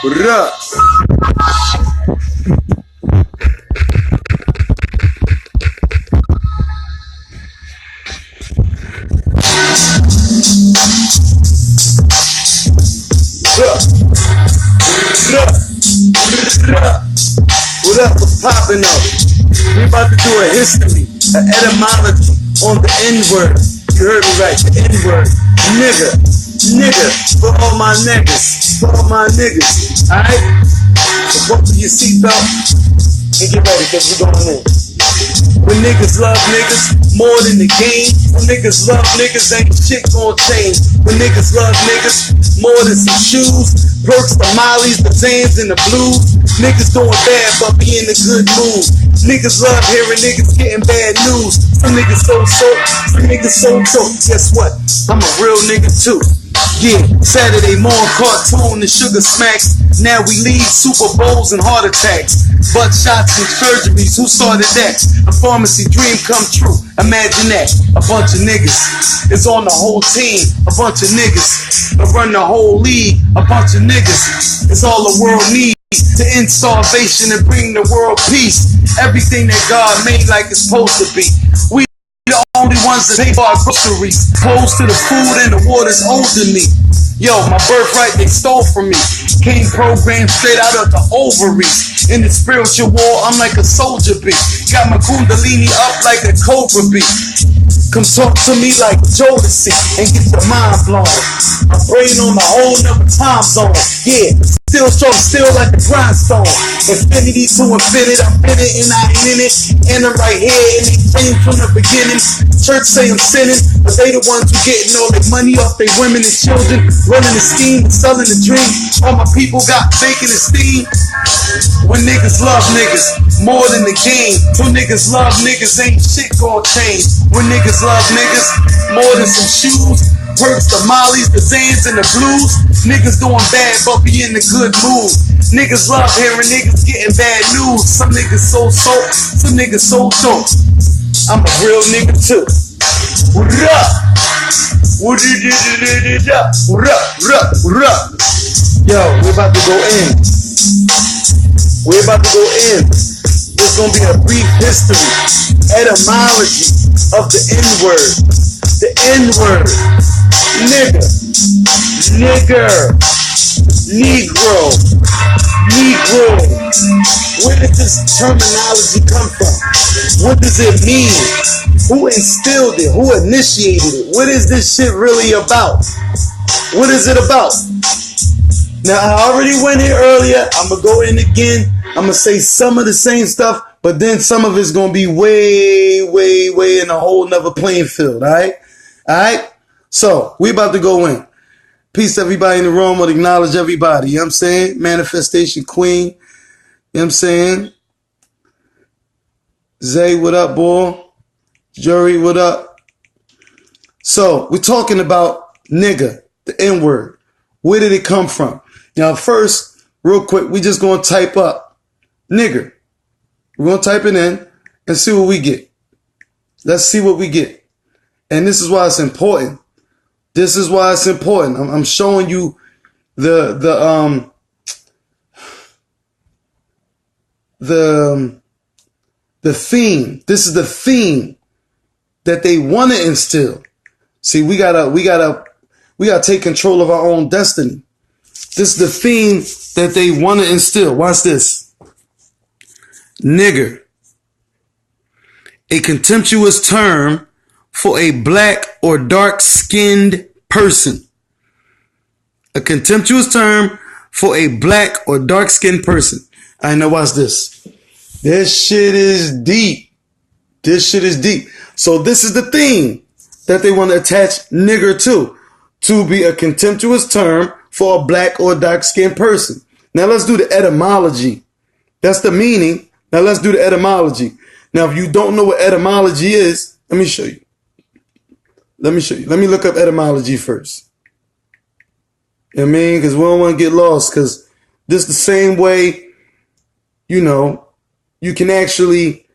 What up? What up? What's poppin' up? We about to do a history, an etymology on the N-word. You heard me right, the N-word. Nigger. Nigger. For all my niggas. For all my niggas. Alright? So buckle your seatbelt and get ready, cause we're going in. When niggas love niggas more than the game. When niggas love niggas, ain't shit gon' change. When niggas love niggas more than some shoes, perks, the mollies, the Zans, and the blues. Niggas doing bad but be in a good mood. Niggas love hearing niggas getting bad news. Some niggas so, some niggas so. Guess what? I'm a real nigga too. Yeah, Saturday morning cartoon and sugar smacks. Now we lead Super Bowls and heart attacks. Butt shots and surgeries, who started that? A pharmacy dream come true, imagine that. A bunch of niggas is on the whole team. A bunch of niggas that run the whole league. A bunch of niggas is all the world needs to end starvation and bring the world peace. Everything that God made like it's supposed to be. We the only ones that pay for our groceries, close to the food and the water's owed to me. Yo, my birthright they stole from me. Came programmed straight out of the ovaries. In the spiritual war, I'm like a soldier bee. Got my kundalini up like a cobra bee. Come talk to me like Jodeci and get your mind blown. I'm praying on a whole nother time zone. Yeah, still strong, still like a grindstone. Infinity to infinite, I'm in it and I ain't in it. And I'm right here and they came from the beginning. Church say I'm sinning, but they the ones who getting all their money off their women and children. Running the scheme and selling the dream. All my people got vacant esteem. When niggas love niggas more than the game. When niggas love niggas, ain't shit gon' change. When niggas love niggas more than some shoes, perks, the mollies, the Zans, and the blues. Niggas doing bad but be in a good mood. Niggas love hearing niggas getting bad news. Some niggas so, some niggas so dope. I'm a real nigga too. What up? What up? What up? What up? Yo, we're about to go in. We're about to go in. There's gonna be a brief history, etymology of the N-word. The N-word. Nigger. Nigger. Negro. Negro. Where did this terminology come from? What does it mean? Who instilled it? Who initiated it? What is this shit really about? What is it about? Now, I already went here earlier. I'm going to go in again. I'm going to say some of the same stuff, but then some of it's going to be way in a whole nother playing field, all right? All right? So, we about to go in. Peace to everybody in the room. I'll acknowledge everybody. You know what I'm saying? Manifestation Queen. You know what I'm saying? Zay, what up, boy? Jury, what up? So, we're talking about nigger, the N-word. Where did it come from? Now, first, real quick, we just going to type up nigger. We're going to type it in and see what we get. Let's see what we get. And this is why it's important. This is why it's important. I'm showing you the theme. This is the theme that they want to instill. See, we gotta take control of our own destiny. This is the theme that they want to instill. Watch this. Nigger. A contemptuous term for a black or dark-skinned person. A contemptuous term for a black or dark-skinned person. All right, now watch this. This shit is deep. This shit is deep. So this is the theme that they want to attach nigger to be a contemptuous term for a black or dark-skinned person. Now let's do the etymology. That's the meaning. Now let's do the etymology. Now, if you don't know what etymology is, let me show you. Let me look up etymology first. You know what I mean? Because we don't want to get lost. Because this is the same way, you know, you can actually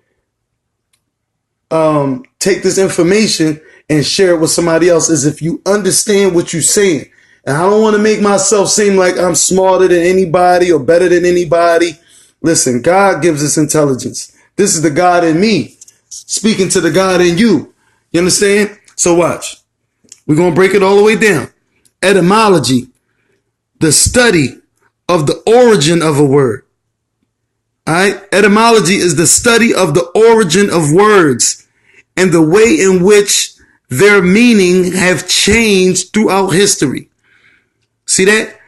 take this information and share it with somebody else, is if you understand what you're saying. And I don't want to make myself seem like I'm smarter than anybody or better than anybody. Listen, God gives us intelligence. This is the God in me speaking to the God in you. You understand? So watch. We're going to break it all the way down. Etymology, the study of the origin of a word. All right? Etymology is the study of the origin of words and the way in which their meaning have changed throughout history. See that?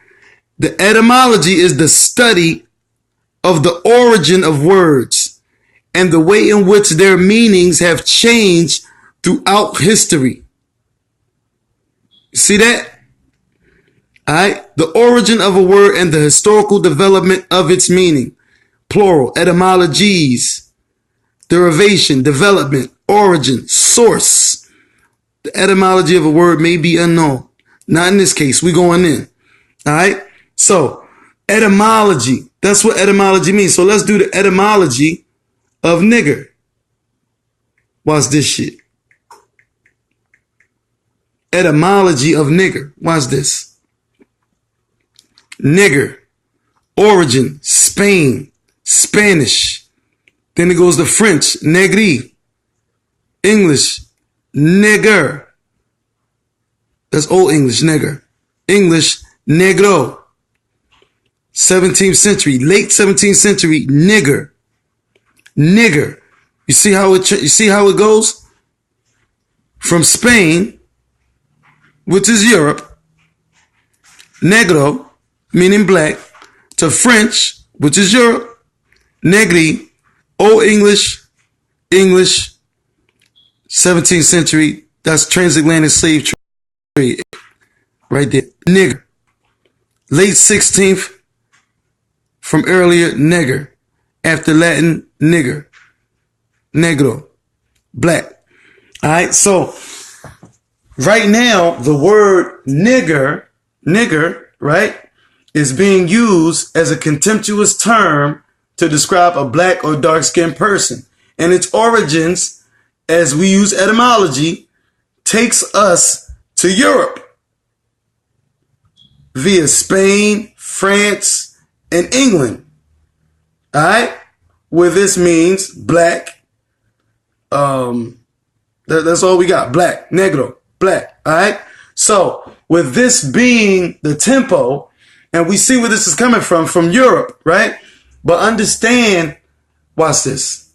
The etymology is the study of the origin of words and the way in which their meanings have changed throughout history. See that? All right? The origin of a word and the historical development of its meaning. Plural, etymologies, derivation, development, origin, source. The etymology of a word may be unknown. Not in this case. We're going in. All right? So, etymology. That's what etymology means. So let's do the etymology of nigger. Watch this shit. Etymology of nigger. Watch this. Nigger. Origin, Spain, Spanish. Then it goes to French, negri. English, nigger. That's Old English, nigger. English, negro. 17th century, late 17th century, nigger. Nigger. You see how it goes? From Spain, which is Europe, negro, meaning black, to French, which is Europe, negri, Old English, English, 17th century, that's transatlantic slave trade. Right there. Nigger. Late 16th, from earlier, nigger. After Latin, nigger. Negro. Black. Alright, so right now, the word nigger, right, is being used as a contemptuous term to describe a black or dark-skinned person. And its origins, as we use etymology, takes us to Europe via Spain, France, and England. All right? Where this means black. That's all we got. Black, negro, black. All right? So, with this being the tempo, and we see where this is coming from Europe, right? But understand, watch this.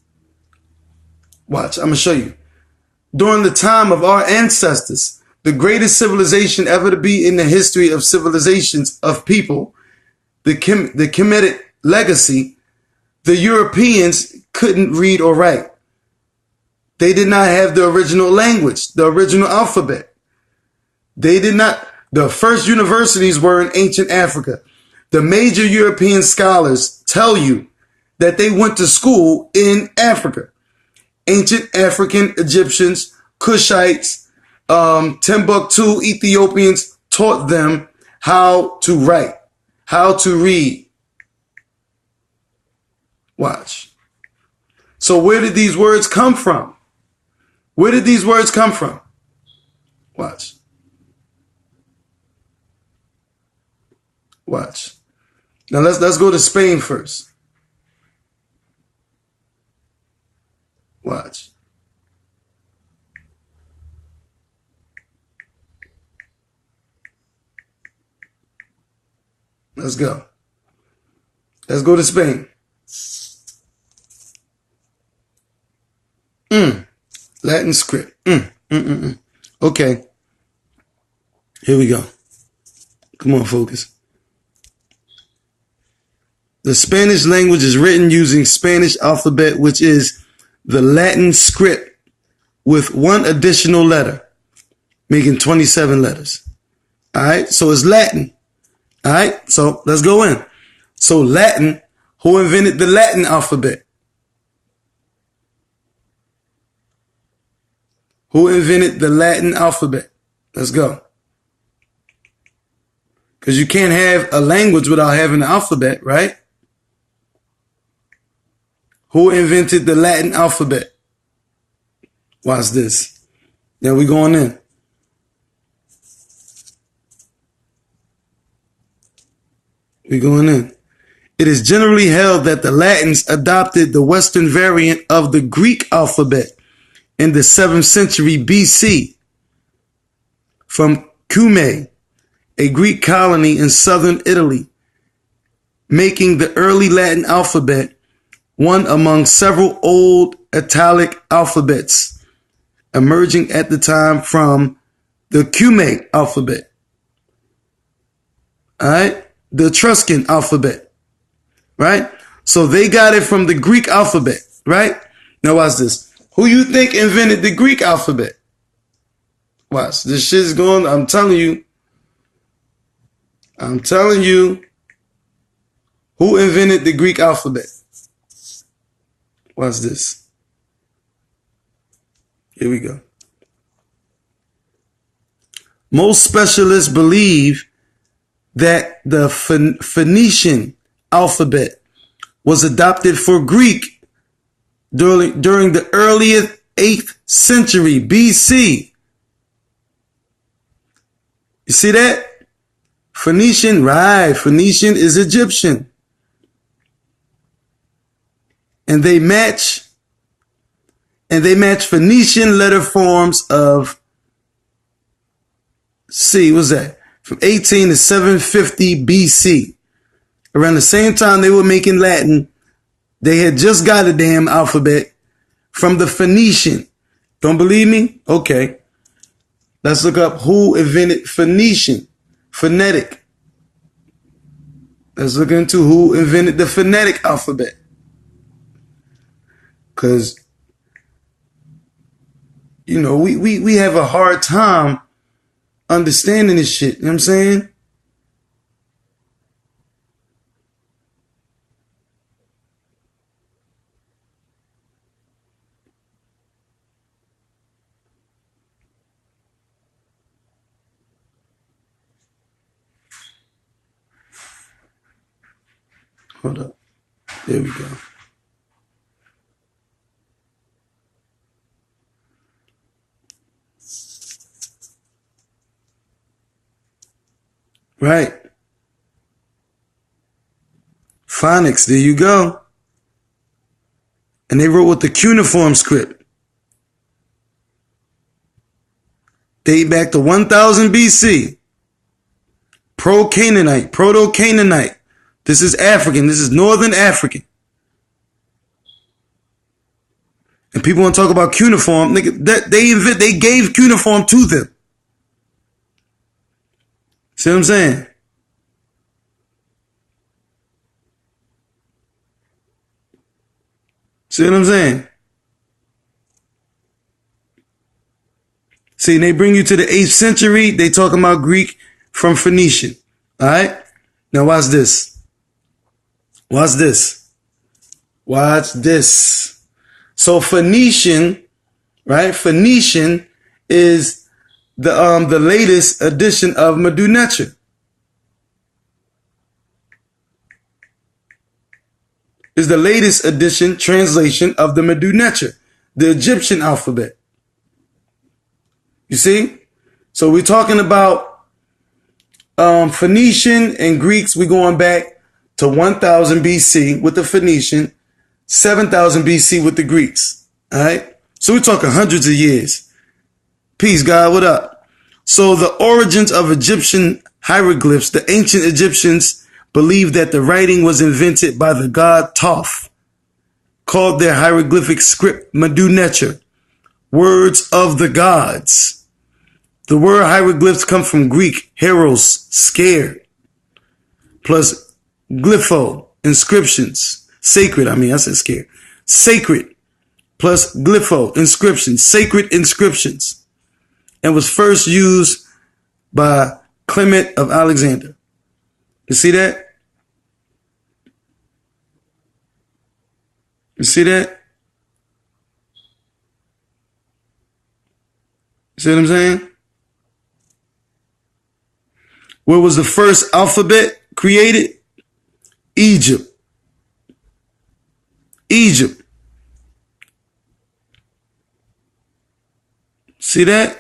Watch, I'm going to show you. During the time of our ancestors, the greatest civilization ever to be in the history of civilizations of people, the Kemetic legacy, the Europeans couldn't read or write. They did not have the original language, the original alphabet. They did not. The first universities were in ancient Africa. The major European scholars tell you that they went to school in Africa. Ancient African Egyptians, Cushites, Timbuktu Ethiopians taught them how to write, how to read. Watch. So where did these words come from? Where did these words come from? Watch. Watch. Now let's go to Spain first. Watch. Let's go. Let's go to Spain. Latin script. Okay. Here we go. Come on, focus. The Spanish language is written using Spanish alphabet, which is the Latin script with one additional letter, making 27 letters. All right. So it's Latin. All right. So let's go in. So Latin, who invented the Latin alphabet? Who invented the Latin alphabet? Let's go. Because you can't have a language without having an alphabet, right? Who invented the Latin alphabet? Watch this. Now we're going in. We going in. It is generally held that the Latins adopted the Western variant of the Greek alphabet in the 7th century BC from Cumae, a Greek colony in southern Italy, making the early Latin alphabet one among several old Italic alphabets emerging at the time from the Cumae alphabet. All right? The Etruscan alphabet. Right? So they got it from the Greek alphabet. Right? Now watch this. Who you think invented the Greek alphabet? Watch. This shit's going, I'm telling you. Who invented the Greek alphabet? Watch this. Here we go. Most specialists believe that the Phoenician alphabet was adopted for Greek during the earliest 8th century BC. You see that? Phoenician, right. Phoenician is Egyptian. And they match Phoenician letter forms of, what's that? From 18 to 750 BC. Around the same time they were making Latin, they had just got a damn alphabet from the Phoenician. Don't believe me? Okay. Let's look up who invented Phoenician, phonetic. Let's look into who invented the phonetic alphabet. Because, you know, we have a hard time understanding this shit. You know what I'm saying? Hold up. There we go. Right. Phonics, there you go. And they wrote with the cuneiform script. Date back to 1000 BC. Pro-Canaanite, Proto-Canaanite. This is African. This is Northern African. And people want to talk about cuneiform. Nigga, they gave cuneiform to them. See what I'm saying? See what I'm saying? See, they bring you to the 8th century. They talking about Greek from Phoenician. All right? Now watch this. Watch this. Watch this. So Phoenician, right? Phoenician is the latest edition of Medu-Neter. Is the latest edition, translation of the Medu-Neter, the Egyptian alphabet. You see? So we're talking about Phoenician and Greeks. We're going back to 1000 BC with the Phoenician, 7000 BC with the Greeks. All right? So we're talking hundreds of years. Peace, God. What up? So the origins of Egyptian hieroglyphs, the ancient Egyptians believed that the writing was invented by the god Thoth, called their hieroglyphic script Medu-Neter, words of the gods. The word hieroglyphs come from Greek, heros, scared, plus glypho, inscriptions, sacred, I said scared, sacred, plus glypho, inscriptions, sacred inscriptions, and was first used by Clement of Alexander. You see that? You see that? You see what I'm saying? Where was the first alphabet created? Egypt. Egypt. See that?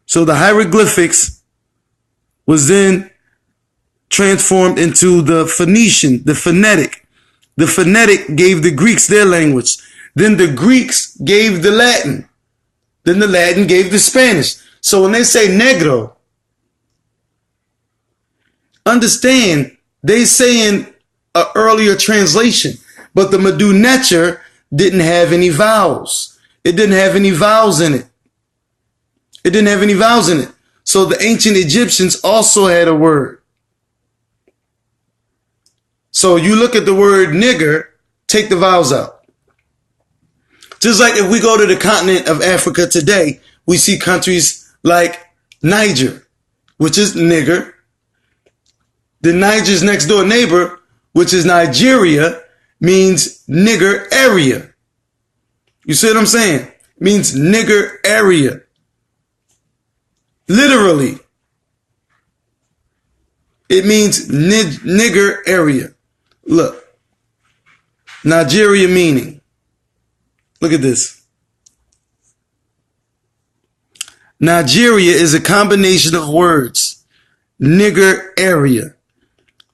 So the hieroglyphics was then transformed into the Phoenician, the phonetic. The phonetic gave the Greeks their language. Then the Greeks gave the Latin. Then the Latin gave the Spanish. So when they say negro, understand they saying an earlier translation, but the Madu Necher didn't have any vowels. It didn't have any vowels in it. It didn't have any vowels in it. So the ancient Egyptians also had a word. So you look at the word nigger, take the vowels out. Just like if we go to the continent of Africa today, we see countries like Niger, which is nigger. The Niger's next door neighbor, which is Nigeria, means nigger area. You see what I'm saying? It means nigger area. Literally. It means nigger area. Look. Nigeria meaning. Look at this. Nigeria is a combination of words. Nigger area.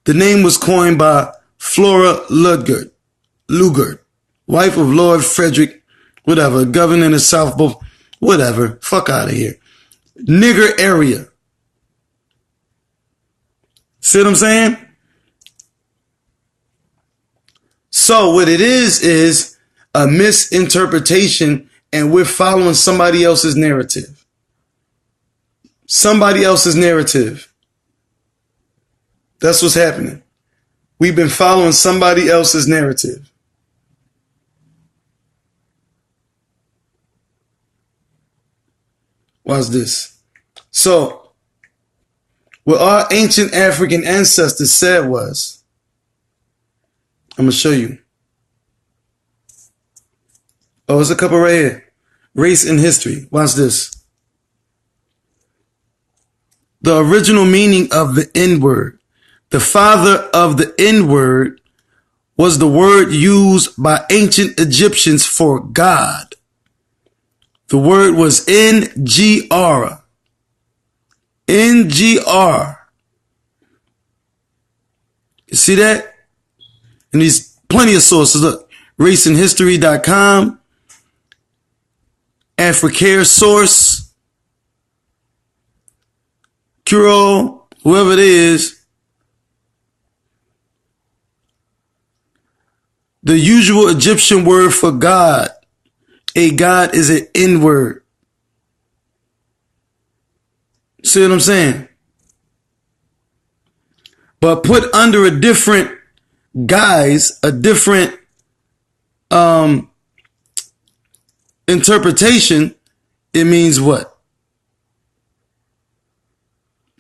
The name was coined by Flora Lugard, wife of Lord Frederick, whatever, governor in the South, both, whatever, fuck out of here. Nigger area. See what I'm saying? So what it is a misinterpretation, and we're following somebody else's narrative. Somebody else's narrative. That's what's happening. We've been following somebody else's narrative. Watch this. So, what our ancient African ancestors said was, I'm going to show you. Oh, there's a couple right here. Race and history. Watch this. The original meaning of the N-word. The father of the N-word was the word used by ancient Egyptians for God. The word was N-G-R. N-G-R. You see that? And there's plenty of sources. Look, raceandhistory.com, Africare source, Curo, whoever it is. The usual Egyptian word for God. A God is an N-word. See what I'm saying? But put under a different guise, a different interpretation, it means what?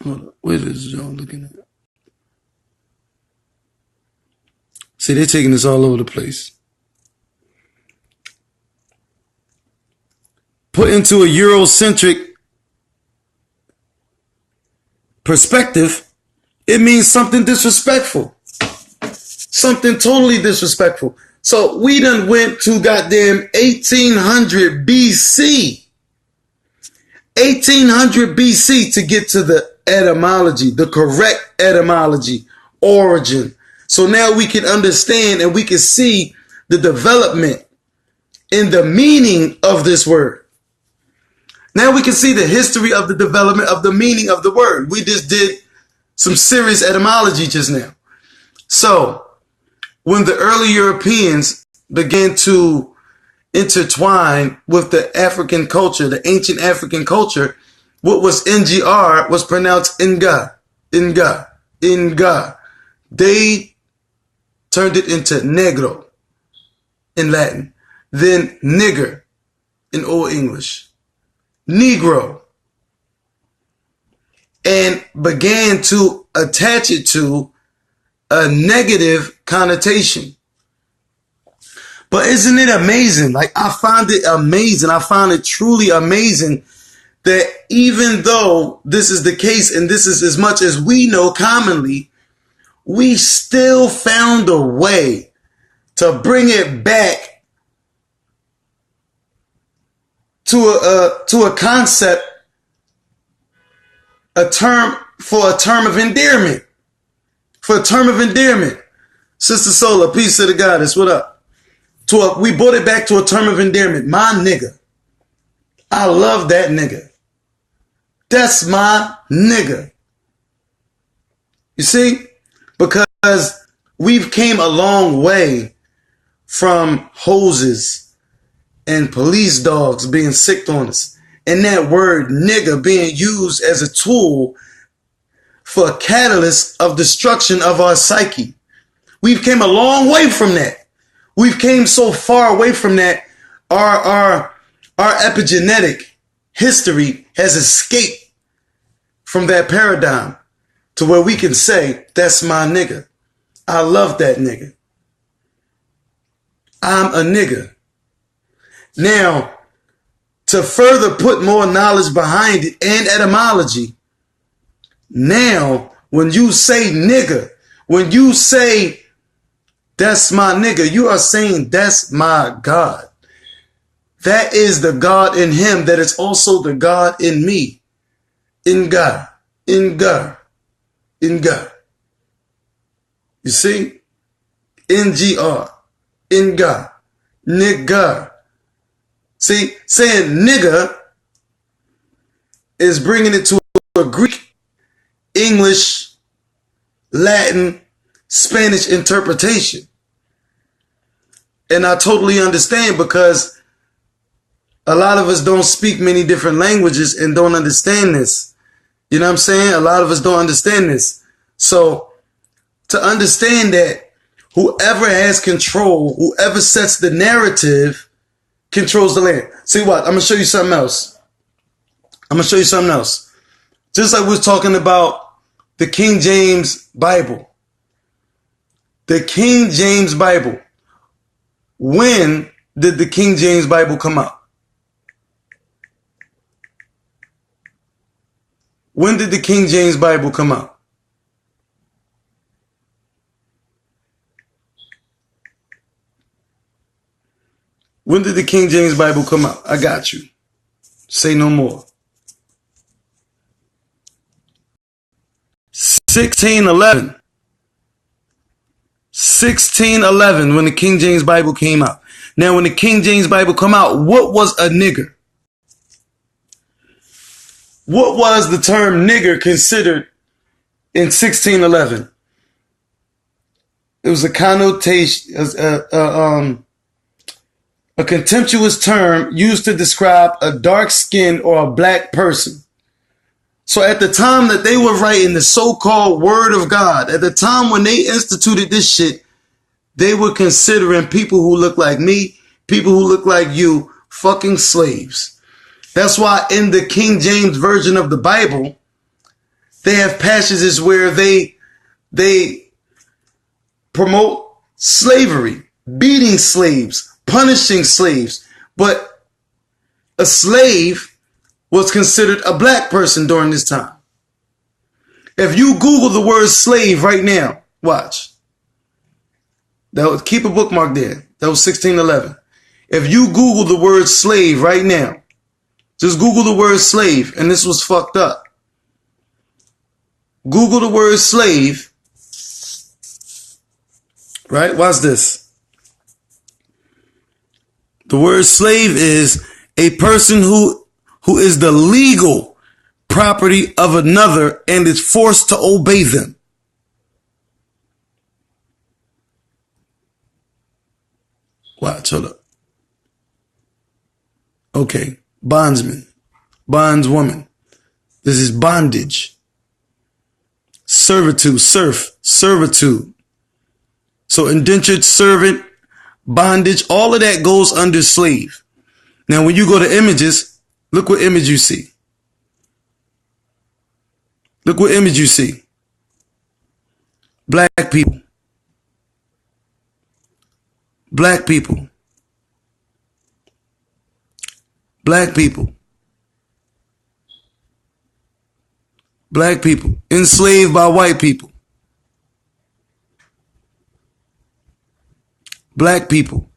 Hold on. What is y'all looking at? See, they're taking this all over the place. Put into a Eurocentric perspective, it means something disrespectful. Something totally disrespectful. So we done went to goddamn 1800 BC. 1800 BC to get to the etymology, the correct etymology, origin. So now we can understand and we can see the development in the meaning of this word. Now we can see the history of the development of the meaning of the word. We just did some serious etymology just now. So when the early Europeans began to intertwine with the African culture, the ancient African culture, what was NGR was pronounced Inga, Inga, Inga. They turned it into negro in Latin, then nigger in Old English, negro, and began to attach it to a negative connotation. But isn't it amazing? Like, I find it amazing. I find it truly amazing that even though this is the case, and this is as much as we know commonly, we still found a way to bring it back to a concept, a term for a term of endearment. For a term of endearment. Sister Sola, peace to the goddess. What up? We brought it back to a term of endearment. My nigga. I love that nigga. That's my nigga. You see? Because we've came a long way from hoses and police dogs being sicked on us. And that word nigga being used as a tool for a catalyst of destruction of our psyche. We've came a long way from that. We've came so far away from that. Our epigenetic history has escaped from that paradigm to where we can say, that's my nigga. I love that nigga. I'm a nigga. Now, to further put more knowledge behind it and etymology, now, when you say nigga, when you say that's my nigga, you are saying that's my God. That is the God in him that is also the God in me. In God. In God. In God. You see? NGR. In God. Nigger. See, saying nigger is bringing it to a Greek, English, Latin, Spanish interpretation. And I totally understand, because a lot of us don't speak many different languages and don't understand this. You know what I'm saying? A lot of us don't understand this. So to understand that whoever has control, whoever sets the narrative, controls the land. See what? I'm going to show you something else. I'm going to show you something else. Just like we was talking about the King James Bible. The King James Bible. When did the King James Bible come out? When did the King James Bible come out? When did the King James Bible come out? I got you. Say no more. 1611. 1611, when the King James Bible came out. Now, when the King James Bible come out, what was a nigger? What was the term nigger considered in 1611? It was a connotation, a contemptuous term used to describe a dark skinned or a black person. So at the time that they were writing the so-called Word of God, at the time when they instituted this shit, they were considering people who look like me, people who look like you, fucking slaves. That's why in the King James Version of the Bible, they have passages where they promote slavery, beating slaves, punishing slaves. But a slave was considered a black person during this time. If you Google the word slave right now, watch. Keep a bookmark there. That was 1611. If you Google the word slave right now, just Google the word slave, and this was fucked up. Google the word slave. Right? Watch this. The word slave is a person who is the legal property of another and is forced to obey them. Watch, hold up. Okay, bondsman, bondswoman. This is bondage. Servitude, servitude. So indentured servant, bondage, all of that goes under slave. Now, when you go to images, look what image you see. Look what image you see. Black people. Black people. Black people. Black people. Enslaved by white people. Black people.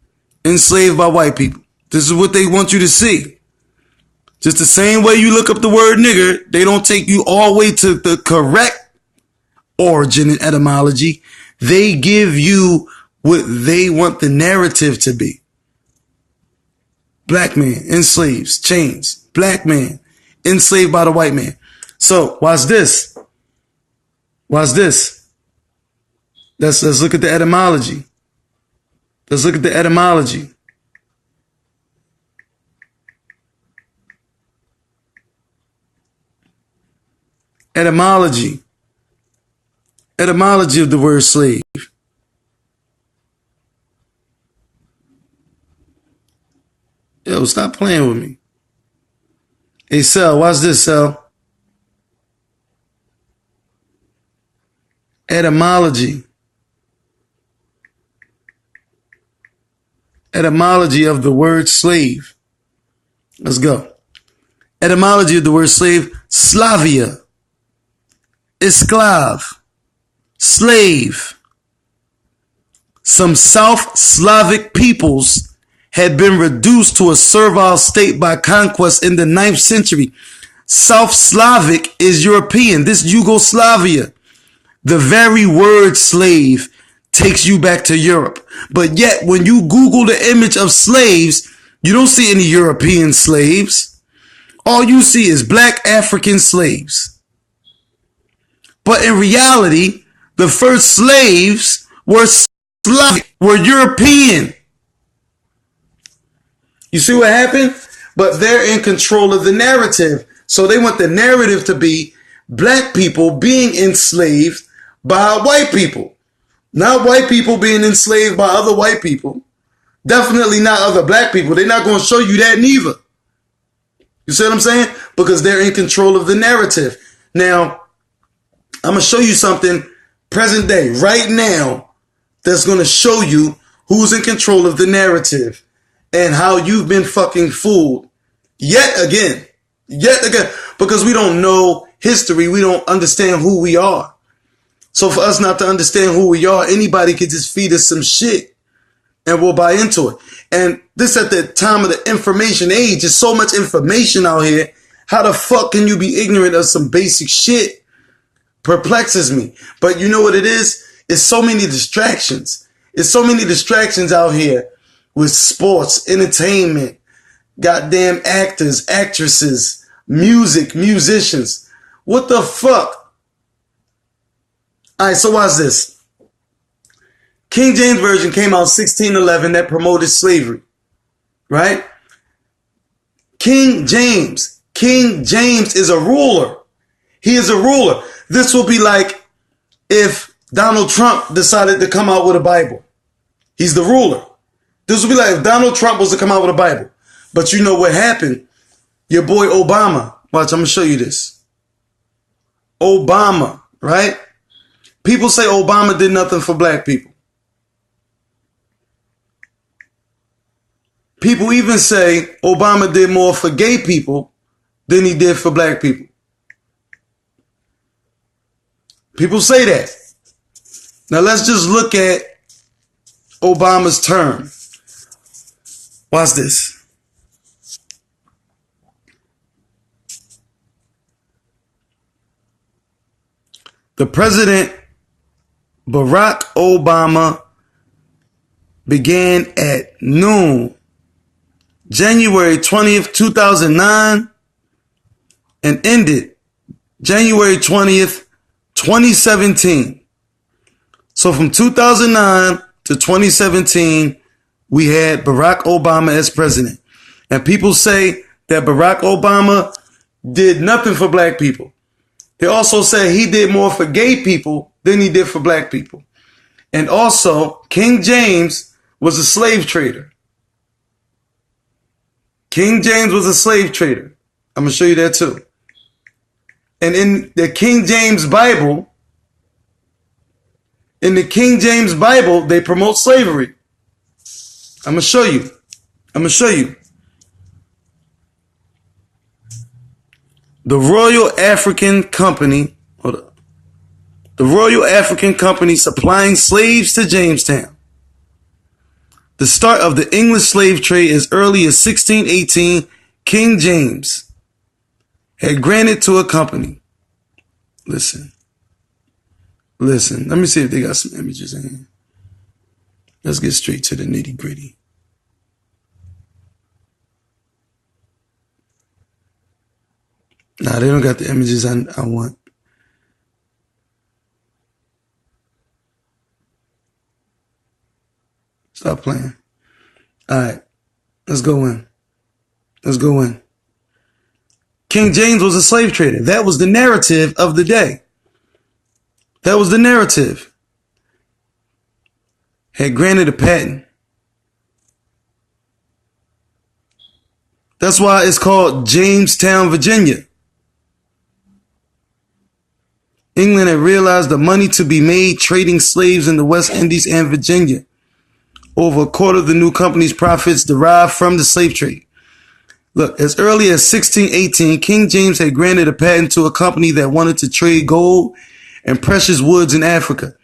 Enslaved by white people. This is what they want you to see. Just the same way you look up the word nigger, they don't take you all the way to the correct origin and etymology. They give you what they want the narrative to be. Black man, enslaved, chains. Black man, enslaved by the white man. So, watch this. Watch this. Let's look at the etymology. Let's look at the etymology. Etymology. Etymology of the word slave. Yo, stop playing with me. Hey, Sel, watch this, Sel. Etymology. Etymology of the word slave. Let's go. Etymology of the word slave. Slavia. Esclave. Slave. Some South Slavic peoples had been reduced to a servile state by conquest in the 9th century. South Slavic is European. This Yugoslavia. The very word slave takes you back to Europe. But yet, when you Google the image of slaves, you don't see any European slaves. All you see is black African slaves. But in reality, the first slaves were Slavic, were European. You see what happened? But they're in control of the narrative. So they want the narrative to be black people being enslaved by white people. Not white people being enslaved by other white people. Definitely not other black people. They're not going to show you that neither. You see what I'm saying? Because they're in control of the narrative. Now, I'm going to show you something present day, right now, that's going to show you who's in control of the narrative and how you've been fucking fooled yet again, because we don't know history. We don't understand who we are. So for us not to understand who we are, anybody could just feed us some shit and we'll buy into it. And this at the time of the information age, there's so much information out here. How the fuck can you be ignorant of some basic shit? Perplexes me. But you know what it is? It's so many distractions. It's so many distractions out here with sports, entertainment, goddamn actors, actresses, music, musicians. What the fuck? All right, so watch this. King James Version came out 1611 that promoted slavery, right? King James is a ruler. He is a ruler. This will be like if Donald Trump decided to come out with a Bible. He's the ruler. This would be like if Donald Trump was to come out with a Bible. But you know what happened? Your boy Obama. Watch, I'm going to show you this. Obama, right? People say Obama did nothing for black people. People even say Obama did more for gay people than he did for black people. People say that. Now let's just look at Obama's term. Watch this. The president, Barack Obama, began at noon, January 20th, 2009, and ended January 20th, 2017. So from 2009 to 2017, we had Barack Obama as president. And people say that Barack Obama did nothing for black people. They also say he did more for gay people than he did for black people. And also, King James was a slave trader. King James was a slave trader. I'm going to show you that too. And in the King James Bible, they promote slavery. I'm going to show you. The Royal African Company, the Royal African Company supplying slaves to Jamestown. The start of the English slave trade as early as 1618, King James. had granted to a company. Listen. Let me see if they got some images in here. Let's get straight to the nitty gritty. Nah, they don't got the images I want. Stop playing. All right, let's go in. King James was a slave trader. That was the narrative of the day. That was the narrative. Had granted a patent. That's why it's called Jamestown, Virginia. England had realized the money to be made trading slaves in the West Indies and Virginia. Over a quarter of the new company's profits derived from the slave trade. Look, as early as 1618, King James had granted a patent to a company that wanted to trade gold and precious woods in Africa.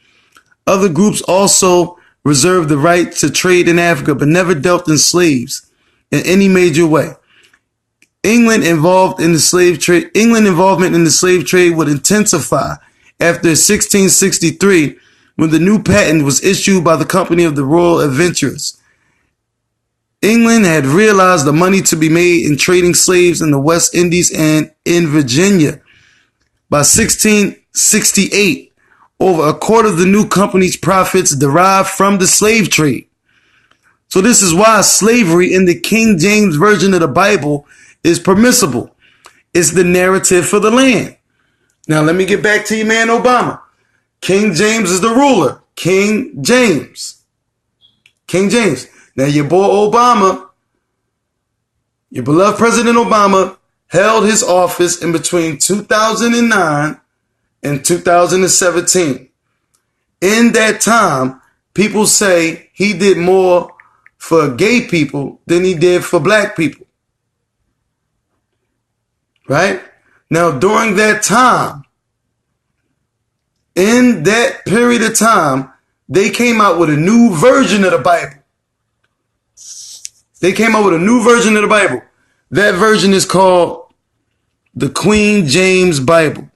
Other groups also reserved the right to trade in Africa, but never dealt in slaves in any major way. England involvement in the slave trade would intensify after 1663, when the new patent was issued by the Company of the Royal Adventurers. England had realized the money to be made in trading slaves in the West Indies and in Virginia. By 1668, over a quarter of the new company's profits derived from the slave trade. So this is why slavery in the King James Version of the Bible is permissible. It's the narrative for the land. Now let me get back to your man Obama. King James is the ruler. King James. Now your boy Obama, your beloved President Obama, held his office in between 2009 and 2017. In that time, people say he did more for gay people than he did for black people. Right? Now, during that time, in that period of time, they came out with a new version of the Bible. That version is called the Queen James Bible.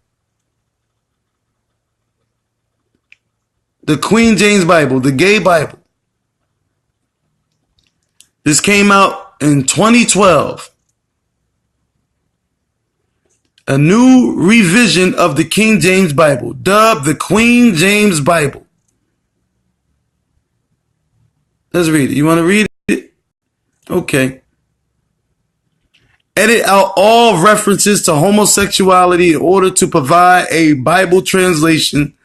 The Queen James Bible, the gay Bible. This came out in 2012. A new revision of the King James Bible, dubbed the Queen James Bible. Let's read it. You want to read it? Okay. Edit out all references to homosexuality in order to provide a Bible translation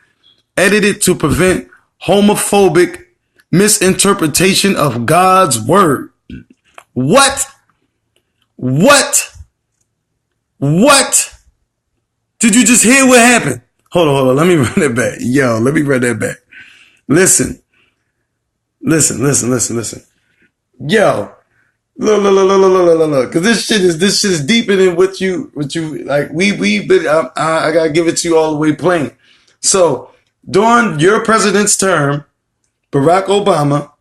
edited to prevent homophobic misinterpretation of God's word. What? Did you just hear what happened? Hold on. Let me run that back. Let me run that back. Listen. Yo. Look. Cause this shit is deeper than what you like. I gotta give it to you all the way plain. So during your president's term, Barack Obama,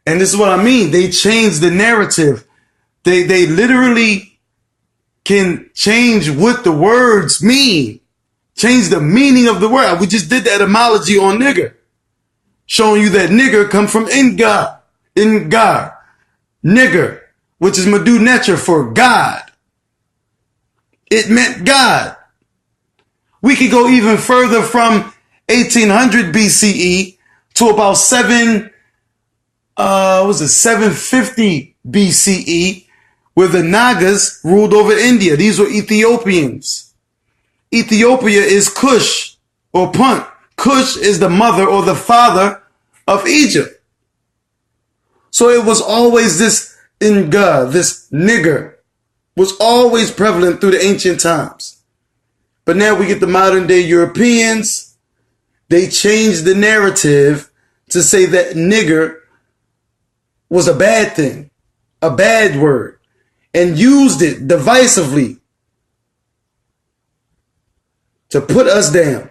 and this is what I mean, they changed the narrative. They literally can change what the words mean. Change the meaning of the word. We just did the etymology on nigger, showing you that nigger come from Ngar. Nigger, which is Madu Necher for God. It meant God. We could go even further from 1800 BCE to about 750 BCE, where the Nagas ruled over India. These were Ethiopians. Ethiopia is Kush or Punt. Kush is the mother or the father of Egypt. So it was always this Ngar, this nigger, was always prevalent through the ancient times. But now we get the modern day Europeans. They changed the narrative to say that nigger was a bad thing, a bad word, and used it divisively to put us down.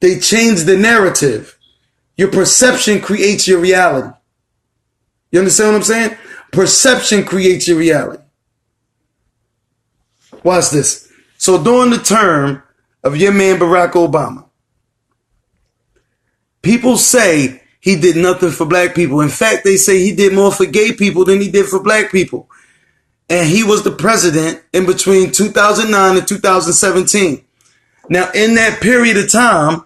They changed the narrative. Your perception creates your reality. You understand what I'm saying? Perception creates your reality. Watch this. So during the term of your man Barack Obama, people say he did nothing for black people. In fact, they say he did more for gay people than he did for black people. And he was the president in between 2009 and 2017. Now, in that period of time,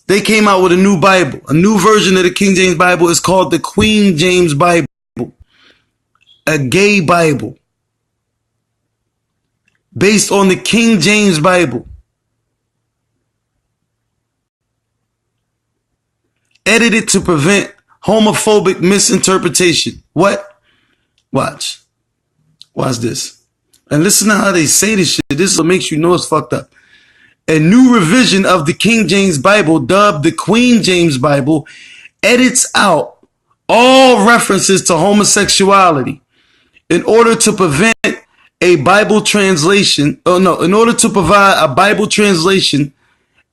they came out with a new Bible. A new version of the King James Bible is called the Queen James Bible. A gay Bible. Based on the King James Bible. Edited to prevent homophobic misinterpretation. What? Watch. Watch this. And listen to how they say this shit. This is what makes you know it's fucked up. A new revision of the King James Bible, dubbed the Queen James Bible, edits out all references to homosexuality in order to prevent a Bible translation. In order to provide a Bible translation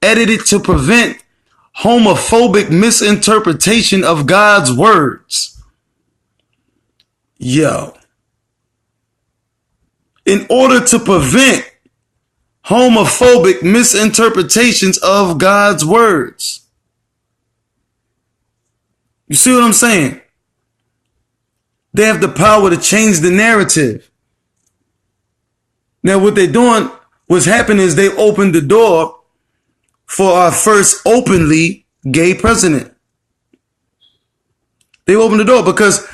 edited to prevent homophobic misinterpretation of God's words. Yo. In order to prevent homophobic misinterpretations of God's words. You see what I'm saying? They have the power to change the narrative. Now what they're doing, what's happening is they opened the door for our first openly gay president. They opened the door because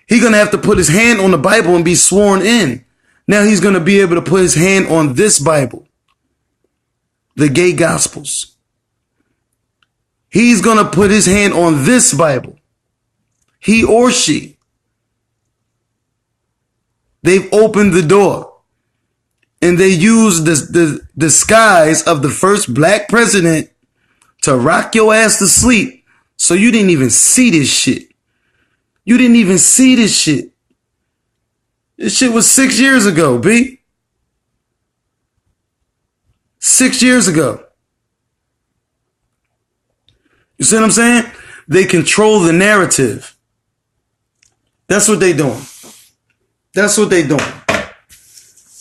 he's going to have to put his hand on the Bible and be sworn in. Now he's going to be able to put his hand on this Bible, the gay gospels. He's going to put his hand on this Bible. He or she. They've opened the door. And they used the disguise of the first black president to rock your ass to sleep. So you didn't even see this shit. You didn't even see this shit. This shit was 6 years ago, B. 6 years ago. You see what I'm saying? They control the narrative. That's what they doing. That's what they doing.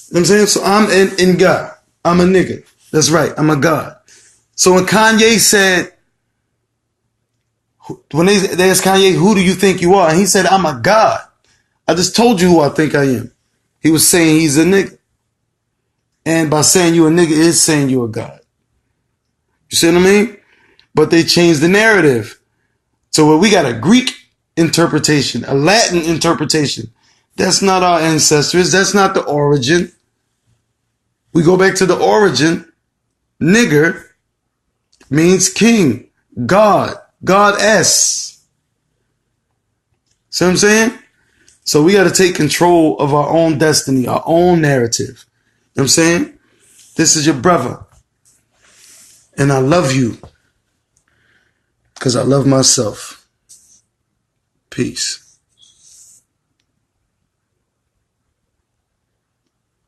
You know what I'm saying? So I'm in God. I'm a nigga. That's right. I'm a God. So when Kanye said, when they asked Kanye, who do you think you are? And he said, I'm a God. I just told you who I think I am. He was saying he's a nigga. And by saying you a nigga is saying you a God. You see what I mean? But they changed the narrative. So where we got a Greek interpretation, a Latin interpretation. That's not our ancestors. That's not the origin. We go back to the origin. Nigger means king, God, goddess. See what I'm saying? So we got to take control of our own destiny, our own narrative. You know what I'm saying? This is your brother. And I love you because I love myself. Peace.